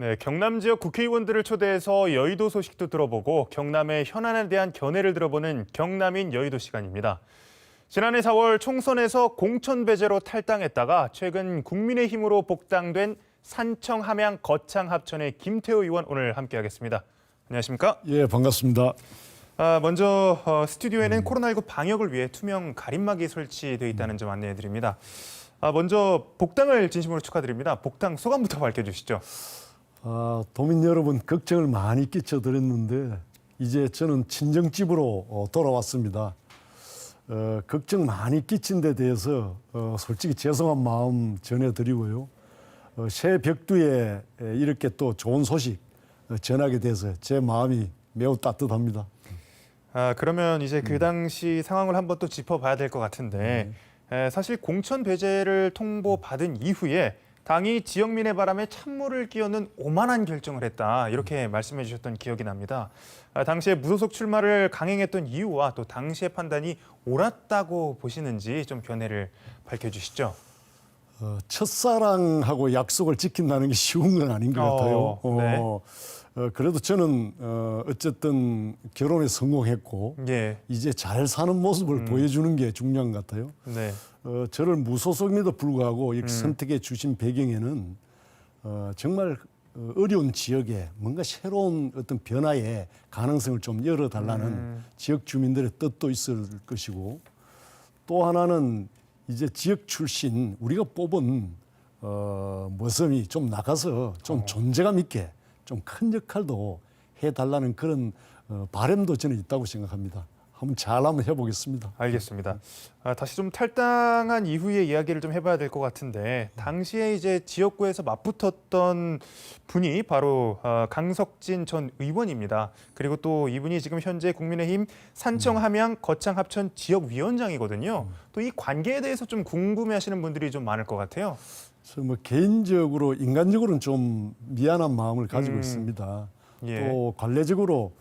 네, 경남 지역 국회의원들을 초대해서 여의도 소식도 들어보고 경남의 현안에 대한 견해를 들어보는 경남인 여의도 시간입니다. 지난해 4월 총선에서 공천 배제로 탈당했다가 최근 국민의힘으로 복당된 산청, 함양, 거창 합천의 김태우 의원 오늘 함께하겠습니다. 안녕하십니까? 예, 반갑습니다. 먼저 스튜디오에는 코로나19 방역을 위해 투명 가림막이 설치되어 있다는 점 안내해드립니다. 먼저 복당을 진심으로 축하드립니다. 복당 소감부터 밝혀주시죠. 도민 여러분 걱정을 많이 끼쳐드렸는데 이제 저는 친정집으로 돌아왔습니다. 걱정 많이 끼친 데 대해서 솔직히 죄송한 마음 전해드리고요. 새 벽두에 이렇게 또 좋은 소식 전하게 돼서 제 마음이 매우 따뜻합니다. 그러면 이제 그 당시 상황을 한번 또 짚어봐야 될 것 같은데 사실 공천 배제를 통보받은 이후에 당이 지역민의 바람에 찬물을 끼얹는 오만한 결정을 했다 이렇게 말씀해 주셨던 기억이 납니다. 당시에 무소속 출마를 강행했던 이유와 또 당시의 판단이 옳았다고 보시는지 좀 견해를 밝혀주시죠. 첫사랑하고 약속을 지킨다는 게 쉬운 건 아닌 것 같아요. 네. 그래도 저는 어쨌든 결혼에 성공했고 예. 이제 잘 사는 모습을 보여주는 게 중요한 것 같아요. 네. 저를 무소속임에도 불구하고 이렇게 선택해 주신 배경에는 정말 어려운 지역에 뭔가 새로운 어떤 변화의 가능성을 좀 열어달라는 지역 주민들의 뜻도 있을 것이고 또 하나는 이제 지역 출신 우리가 뽑은 머슴이 좀 나가서 좀 존재감 있게 좀 큰 역할도 해달라는 그런 바람도 저는 있다고 생각합니다. 한번 해보겠습니다. 알겠습니다. 다시 좀 탈당한 이후의 이야기를 좀 해봐야 될 것 같은데 당시에 이제 지역구에서 맞붙었던 분이 바로 강석진 전 의원입니다. 그리고 또 이분이 지금 현재 국민의힘 산청, 함양, 거창 합천 지역위원장이거든요. 또 이 관계에 대해서 좀 궁금해하시는 분들이 좀 많을 것 같아요. 뭐 개인적으로 인간적으로는 좀 미안한 마음을 가지고 있습니다. 예. 또 관례적으로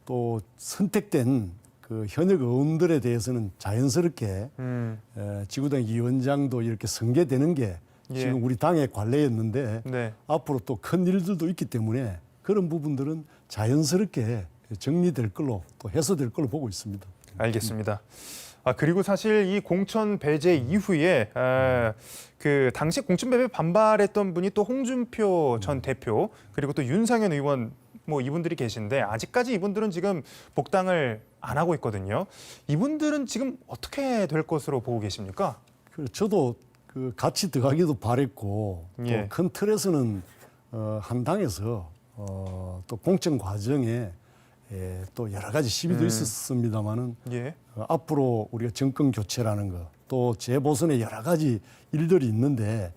또 선택된 그 현역 의원들에 대해서는 자연스럽게 지구당 위원장도 이렇게 선계되는 게 예. 지금 우리 당의 관례였는데 네. 앞으로 또 큰 일들도 있기 때문에 그런 부분들은 자연스럽게 정리될 걸로 또 해소될 걸로 보고 있습니다. 알겠습니다. 그리고 사실 이 공천 배제 이후에 그 당시 공천 배제 반발했던 분이 또 홍준표 전 대표 그리고 또 윤상현 의원 뭐 이분들이 계신데 아직까지 이분들은 지금 복당을 안 하고 있거든요. 이분들은 지금 어떻게 될 것으로 보고 계십니까? 저도 그 같이 들어가기도 바랬고 예. 또 큰 틀에서는 한 당에서 또 공천 과정에 또 여러 가지 시비도 있었습니다만은 예. 앞으로 우리가 정권 교체라는 거 또 재보선에 여러 가지 일들이 있는데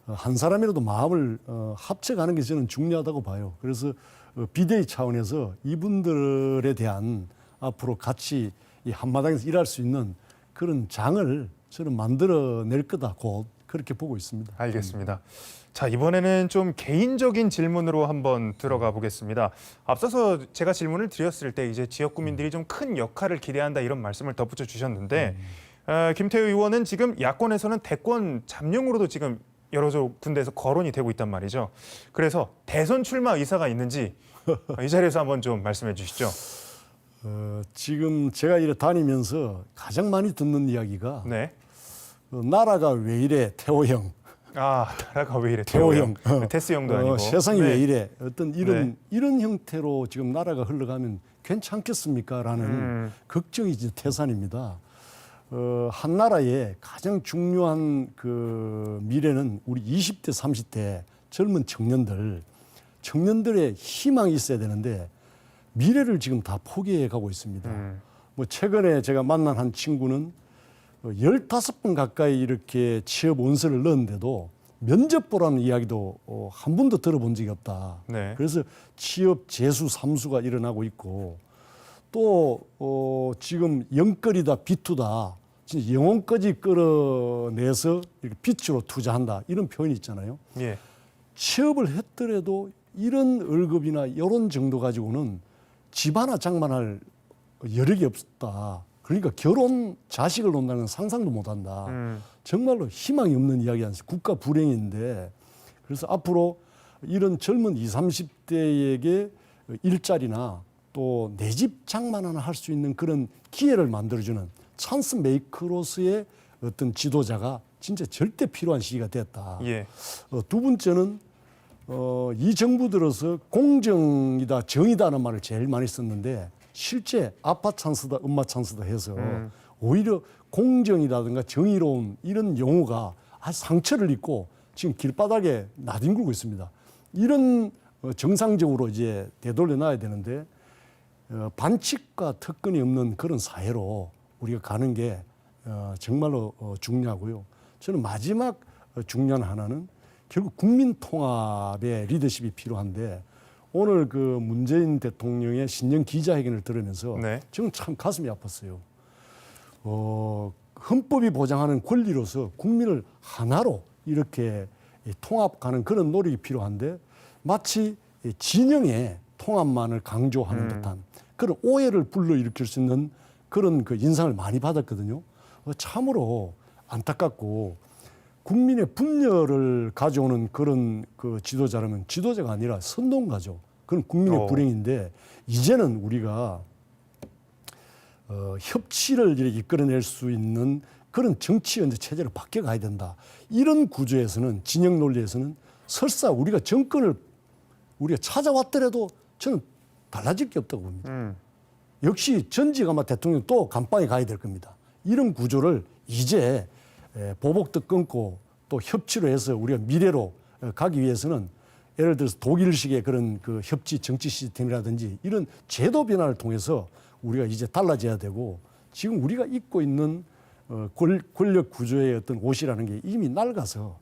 한 사람이라도 마음을 합쳐가는 게 저는 중요하다고 봐요. 그래서 비대위 차원에서 이분들에 대한 앞으로 같이 이 한마당에서 일할 수 있는 그런 장을 저는 만들어낼 거다 곧 그렇게 보고 있습니다. 알겠습니다. 자, 이번에는 좀 개인적인 질문으로 한번 들어가 보겠습니다. 앞서서 제가 질문을 드렸을 때 이제 지역 구민들이 좀 큰 역할을 기대한다 이런 말씀을 덧붙여 주셨는데 김태우 의원은 지금 야권에서는 대권 잠룡으로도 지금 여러 군데에서 거론이 되고 있단 말이죠. 그래서 대선 출마 의사가 있는지 이 자리에서 한번 좀 말씀해 주시죠. 지금 제가 이래 다니면서 가장 많이 듣는 이야기가 네. 나라가 왜 이래 태호 형. 나라가 왜 이래 태호 형. 테스 형도 아니고. 세상이 네. 왜 이래. 어떤 이런 형태로 지금 나라가 흘러가면 괜찮겠습니까? 라는 걱정이 이제 태산입니다. 한 나라의 가장 중요한 그 미래는 우리 20대, 30대 젊은 청년들의 희망이 있어야 되는데 미래를 지금 다 포기해 가고 있습니다. 뭐 최근에 제가 만난 한 친구는 15번 가까이 이렇게 취업 원서를 넣었는데도 면접 보라는 이야기도 한 번도 들어본 적이 없다. 네. 그래서 취업 재수 삼수가 일어나고 있고 또 지금 영끌이다 비투다 진짜 영혼까지 끌어내서 이렇게 빛으로 투자한다 이런 표현이 있잖아요. 예. 취업을 했더라도 이런 월급이나 이런 정도 가지고는 집 하나 장만할 여력이 없다. 그러니까 결혼 자식을 놓는다는 건 상상도 못한다. 정말로 희망이 없는 이야기 아니겠습니까? 국가 불행인데 그래서 앞으로 이런 젊은 20, 30대에게 일자리나 또 내 집 장만 하나 할 수 있는 그런 기회를 만들어주는 찬스 메이커로서의 어떤 지도자가 진짜 절대 필요한 시기가 됐다. 예. 두 번째는 이 정부 들어서 공정이다, 정의다는 말을 제일 많이 썼는데 실제 아빠 찬스다, 엄마 찬스다 해서 오히려 공정이라든가 정의로움 이런 용어가 아주 상처를 입고 지금 길바닥에 나뒹굴고 있습니다. 이런 정상적으로 이제 되돌려 놔야 되는데 반칙과 특권이 없는 그런 사회로 우리가 가는 게 정말로 중요하고요. 저는 마지막 중요한 하나는 결국 국민 통합의 리더십이 필요한데 오늘 그 문재인 대통령의 신년 기자회견을 들으면서 네. 저는 참 가슴이 아팠어요. 헌법이 보장하는 권리로서 국민을 하나로 이렇게 통합하는 그런 노력이 필요한데 마치 진영의 통합만을 강조하는 듯한 그런 오해를 불러일으킬 수 있는 그런 그 인상을 많이 받았거든요. 참으로 안타깝고 국민의 분열을 가져오는 그런 그 지도자라면 지도자가 아니라 선동가죠. 그건 국민의 불행인데 이제는 우리가 협치를 이렇게 이끌어낼 수 있는 그런 정치 연대 체제로 바뀌어가야 된다. 이런 구조에서는 진영 논리에서는 설사 우리가 정권을 우리가 찾아왔더라도 저는 달라질 게 없다고 봅니다. 역시 전직 아마 대통령 또 감방에 가야 될 겁니다. 이런 구조를 이제 보복도 끊고 또 협치로 해서 우리가 미래로 가기 위해서는 예를 들어서 독일식의 그런 그 협치 정치 시스템이라든지 이런 제도 변화를 통해서 우리가 이제 달라져야 되고 지금 우리가 입고 있는 권력 구조의 어떤 옷이라는 게 이미 낡아서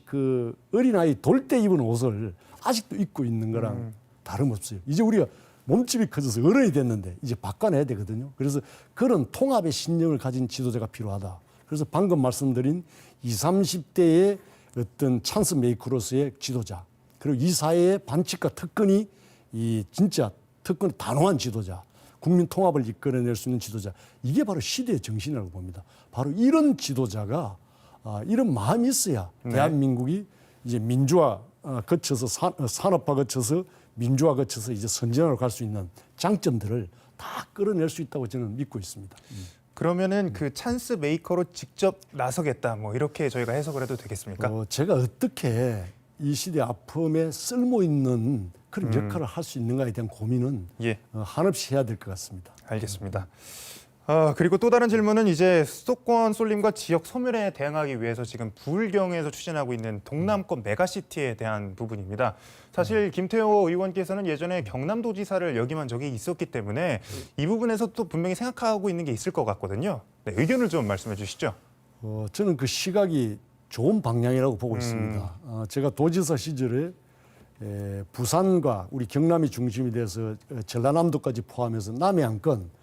그 어린아이 돌 때 입은 옷을 아직도 입고 있는 거랑 다름없어요. 이제 우리가 몸집이 커져서 어른이 됐는데 이제 바꿔내야 되거든요. 그래서 그런 통합의 신념을 가진 지도자가 필요하다. 그래서 방금 말씀드린 20, 30대의 어떤 찬스 메이커로서의 지도자 그리고 이 사회의 반칙과 특권이 이 진짜 특권 단호한 지도자 국민 통합을 이끌어낼 수 있는 지도자 이게 바로 시대의 정신이라고 봅니다. 바로 이런 지도자가 이런 마음이 있어야 대한민국이 이제 민주화 거쳐서 산업화 거쳐서 민주화 거쳐서 이제 선진화로 갈 수 있는 장점들을 다 끌어낼 수 있다고 저는 믿고 있습니다. 그러면은 그 찬스 메이커로 직접 나서겠다 뭐 이렇게 저희가 해석을 해도 되겠습니까? 제가 어떻게 이 시대 아픔에 쓸모 있는 그런 역할을 할 수 있는가에 대한 고민은 예. 한없이 해야 될 것 같습니다. 알겠습니다. 그리고 또 다른 질문은 이제 수도권 쏠림과 지역 소멸에 대응하기 위해서 지금 부울경에서 추진하고 있는 동남권 메가시티에 대한 부분입니다. 사실 김태호 의원께서는 예전에 경남도지사를 역임한 적이 있었기 때문에 이 부분에서 또 분명히 생각하고 있는 게 있을 것 같거든요. 네, 의견을 좀 말씀해 주시죠. 저는 그 시각이 좋은 방향이라고 보고 있습니다. 제가 도지사 시절에 부산과 우리 경남이 중심이 돼서 전라남도까지 포함해서 남해안권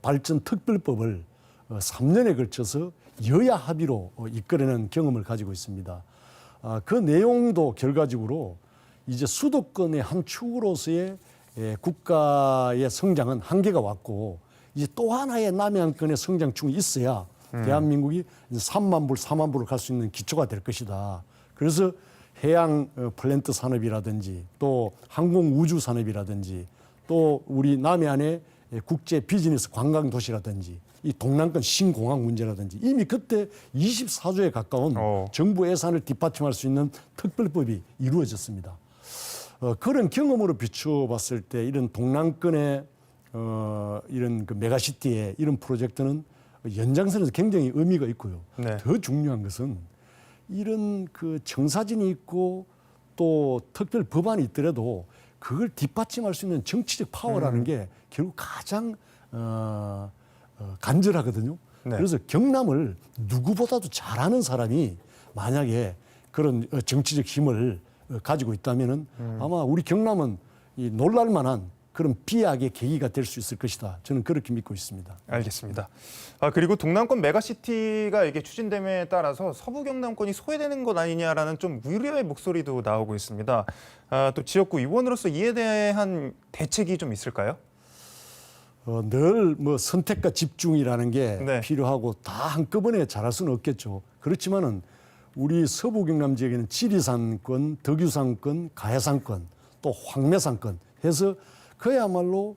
발전 특별법을 3년에 걸쳐서 여야 합의로 이끌어낸 경험을 가지고 있습니다. 그 내용도 결과적으로 이제 수도권의 한 축으로서의 국가의 성장은 한계가 왔고 이제 또 하나의 남해안권의 성장축이 있어야 대한민국이 3만 불, 4만 불을 갈 수 있는 기초가 될 것이다. 그래서 해양 플랜트 산업이라든지 또 항공 우주 산업이라든지 또 우리 남해안의 국제 비즈니스 관광 도시라든지 이 동남권 신공항 문제라든지 이미 그때 24조에 가까운 정부 예산을 뒷받침할 수 있는 특별법이 이루어졌습니다. 그런 경험으로 비춰봤을 때 이런 동남권의 이런 그 메가시티의 이런 프로젝트는 연장선에서 굉장히 의미가 있고요. 네. 더 중요한 것은 이런 그 청사진이 있고 또 특별 법안이 있더라도 그걸 뒷받침할 수 있는 정치적 파워라는 게 결국 가장 간절하거든요. 네. 그래서 경남을 누구보다도 잘하는 사람이 만약에 그런 정치적 힘을 가지고 있다면은 아마 우리 경남은 이 놀랄만한 그런 비약의 계기가 될 수 있을 것이다. 저는 그렇게 믿고 있습니다. 알겠습니다. 그리고 동남권 메가시티가 이게 추진됨에 따라서 서부 경남권이 소외되는 것 아니냐라는 좀 우려의 목소리도 나오고 있습니다. 또 지역구 의원으로서 이에 대한 대책이 좀 있을까요? 늘 뭐 선택과 집중이라는 게 네. 필요하고 다 한꺼번에 잘할 수는 없겠죠. 그렇지만은 우리 서부 경남 지역에는 지리산권, 덕유산권, 가해산권, 또 황매산권 해서 그야말로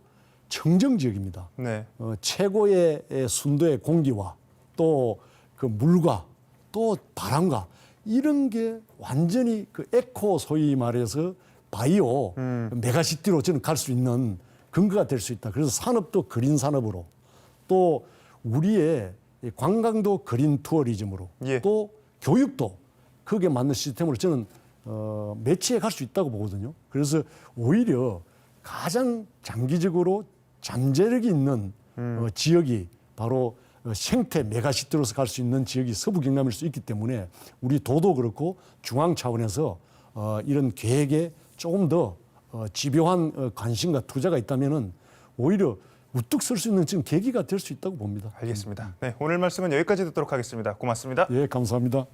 청정 지역입니다. 네. 최고의 순도의 공기와 또 그 물과 또 바람과 이런 게 완전히 그 에코 소위 말해서 바이오 메가시티로 저는 갈 수 있는 근거가 될 수 있다. 그래서 산업도 그린 산업으로 또 우리의 관광도 그린 투어리즘으로 예. 또 교육도 거기에 맞는 시스템으로 저는 매치해 갈 수 있다고 보거든요. 그래서 오히려 가장 장기적으로 잠재력이 있는 지역이 바로 생태 메가시티로서 갈 수 있는 지역이 서부 경남일 수 있기 때문에 우리 도도 그렇고 중앙 차원에서 이런 계획에 조금 더 집요한 관심과 투자가 있다면은 오히려 우뚝 설 수 있는 지금 계기가 될 수 있다고 봅니다. 알겠습니다. 네, 오늘 말씀은 여기까지 듣도록 하겠습니다. 고맙습니다. 예, 감사합니다.